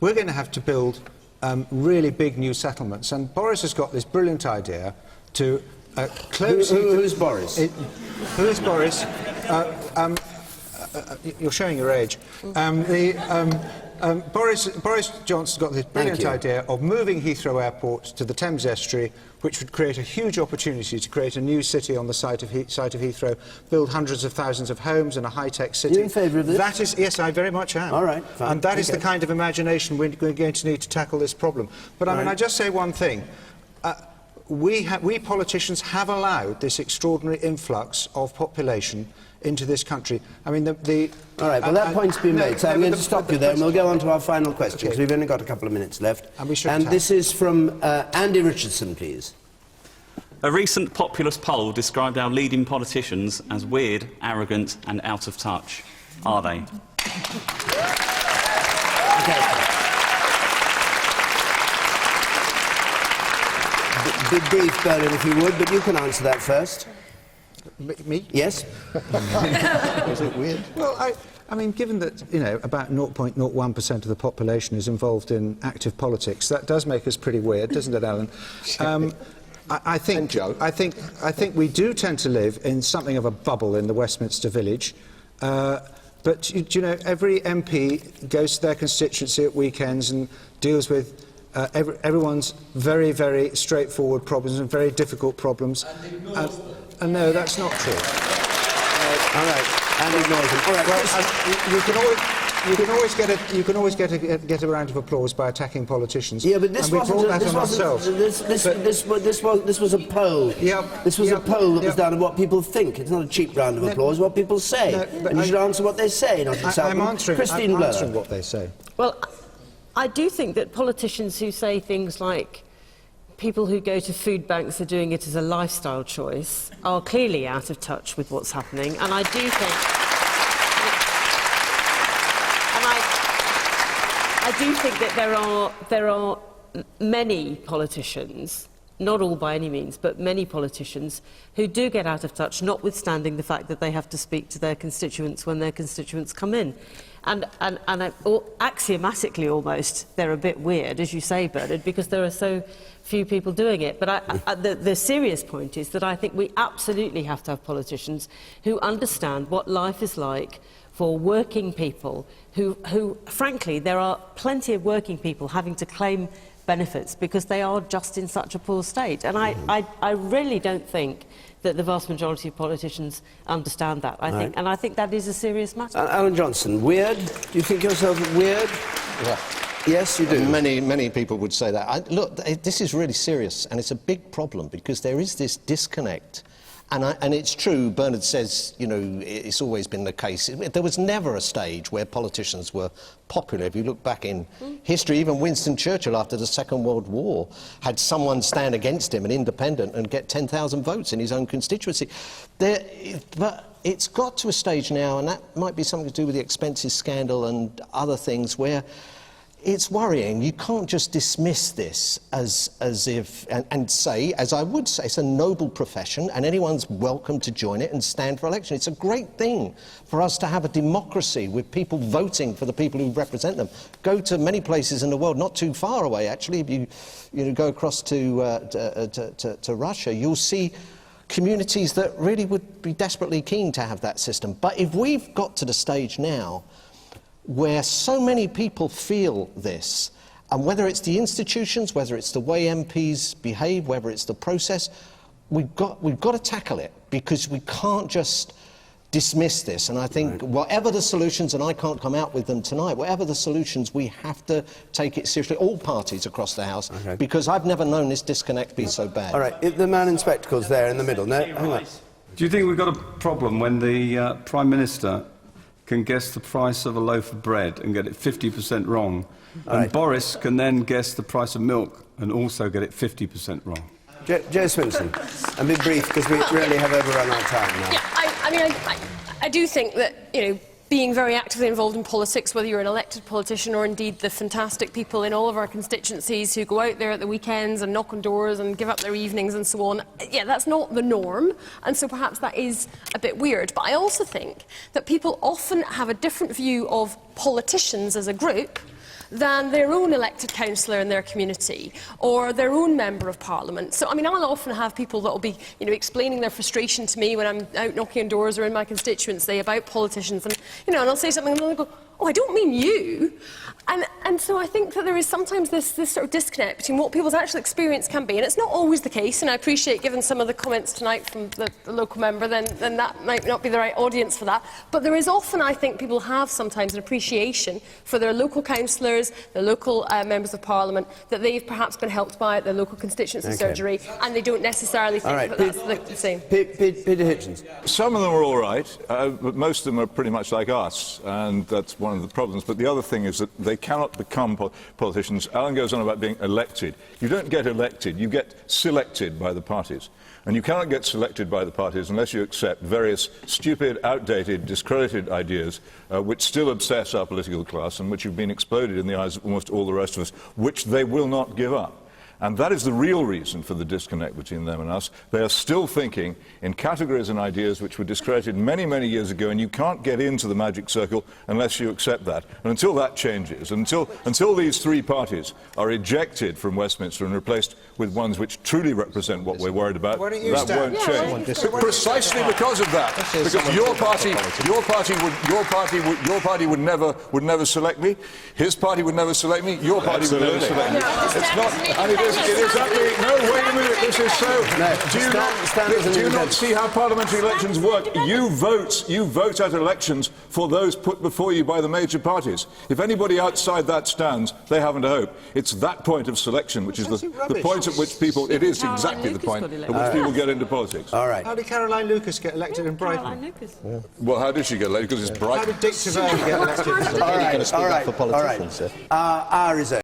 we're going to have to build really big new settlements, and Boris has got this brilliant idea to who's Boris? Who is Boris? You're showing your age. Boris Johnson's got this brilliant idea of moving Heathrow Airport to the Thames Estuary, which would create a huge opportunity to create a new city on the site of Heathrow, build hundreds of thousands of homes and a high-tech city. Are you in favour of this? That is, yes, I very much am. All right, fine. And that is the kind of imagination we're going to need to tackle this problem. But I mean, I just say one thing. We politicians have allowed this extraordinary influx of population into this country. I mean, all right, well, that point's been made, so I'm going to stop you there, and we'll go on to our final question, because we've only got a couple of minutes left. And this is from Andy Richardson, please. A recent populist poll described our leading politicians as weird, arrogant and out of touch. Are they? Big brief, Bernard, if you would, but you can answer that first. Me? Yes. Is it weird? Well, I mean, given that, you know, about 0.01% of the population is involved in active politics, that does make us pretty weird, doesn't it, Alan? I think we do tend to live in something of a bubble in the Westminster Village. But, you know, every MP goes to their constituency at weekends and deals with everyone's very, very straightforward problems and very difficult problems. And no, that's not true. All right, and ignores them. All right, well, you can always get a round of applause by attacking politicians. Yeah, but this wasn't. This was a poll. Yeah, this was a poll that was done of what people think. It's not a cheap round of applause. What people say, and you should answer what they say, not yourself. I'm answering what they say. Well, I do think that politicians who say things like people who go to food banks are doing it as a lifestyle choice are clearly out of touch with what's happening, and I do think, I do think that there are many politicians, not all by any means, but many politicians who do get out of touch, notwithstanding the fact that they have to speak to their constituents when their constituents come in. And axiomatically almost, they're a bit weird, as you say, Bernard, because there are so few people doing it. But the serious point is that I think we absolutely have to have politicians who understand what life is like for working people who frankly, there are plenty of working people having to claim benefits because they are just in such a poor state. And I really don't think that the vast majority of politicians understand that. I think that is a serious matter. Alan Johnson, weird? Do you think yourself weird? Yeah. Yes, you do. Many people would say that. Look, this is really serious, and it's a big problem because there is this disconnect And it's true, Bernard says, you know, it's always been the case. There was never a stage where politicians were popular. If you look back in history, even Winston Churchill, after the Second World War, had someone stand against him, an independent, and get 10,000 votes in his own constituency. But it's got to a stage now, and that might be something to do with the expenses scandal and other things, where it's worrying. You can't just dismiss this as if, and say, as I would say, it's a noble profession and anyone's welcome to join it and stand for election. It's a great thing for us to have a democracy with people voting for the people who represent them. Go to many places in the world, not too far away actually, if you go across to Russia, you'll see communities that really would be desperately keen to have that system. But if we've got to the stage now where so many people feel this, and whether it's the institutions, whether it's the way MPs behave, whether it's the process, we've got to tackle it, because we can't just dismiss this. And I think whatever the solutions, and I can't come out with them tonight, whatever the solutions, we have to take it seriously, all parties across the House, because I've never known this disconnect be so bad. All right, the man in spectacles there in the middle. No, hang on. Do you think we've got a problem when the Prime Minister can guess the price of a loaf of bread and get it 50% wrong, and Boris can then guess the price of milk and also get it 50% wrong? Joe Swinson, and be brief, because we really have overrun our time now. Yeah, I do think that, you know, being very actively involved in politics, whether you're an elected politician or indeed the fantastic people in all of our constituencies who go out there at the weekends and knock on doors and give up their evenings and so on, yeah, that's not the norm, and so perhaps that is a bit weird. But I also think that people often have a different view of politicians as a group than their own elected councillor in their community or their own member of parliament. So, I mean, I'll often have people that will be, you know, explaining their frustration to me when I'm out knocking on doors or in my constituency about politicians, and, you know, and I'll say something and they'll go, oh, I don't mean you. And so I think that there is sometimes this sort of disconnect between what people's actual experience can be, and it's not always the case, and I appreciate, given some of the comments tonight from the local member, then that might not be the right audience for that. But there is often, I think, people have sometimes an appreciation for their local councillors, their local members of parliament, that they've perhaps been helped by at their local constituency surgery, and they don't necessarily think that that's the same. Peter Hitchens. Some of them are all right, but most of them are pretty much like us, and that's one of the problems. But the other thing is that they cannot become politicians. Alan goes on about being elected. You don't get elected, you get selected by the parties. And you cannot get selected by the parties unless you accept various stupid, outdated, discredited ideas which still obsess our political class and which have been exploded in the eyes of almost all the rest of us, which they will not give up. And that is the real reason for the disconnect between them and us. They are still thinking in categories and ideas which were discredited many, many years ago, and you can't get into the magic circle unless you accept that. And until that changes, until these three parties are ejected from Westminster and replaced with ones which truly represent what we're worried about, that won't change. Precisely because of that. Because your party would never select me. His party would never select me. Your party would never select me. It's not, and it is ugly. No, wait a minute. This is so. Do you not see how parliamentary elections work? You vote at elections for those put before you by the major parties. If anybody outside that stands, they haven't a hope. It's that point of selection which is the point at which people. It is exactly the point at which people get into politics. All right. How did Caroline Lucas get elected in Brighton? Well, how did she get elected? Because it's Brighton. How did Dick Cavell get elected? All right. Hour is over.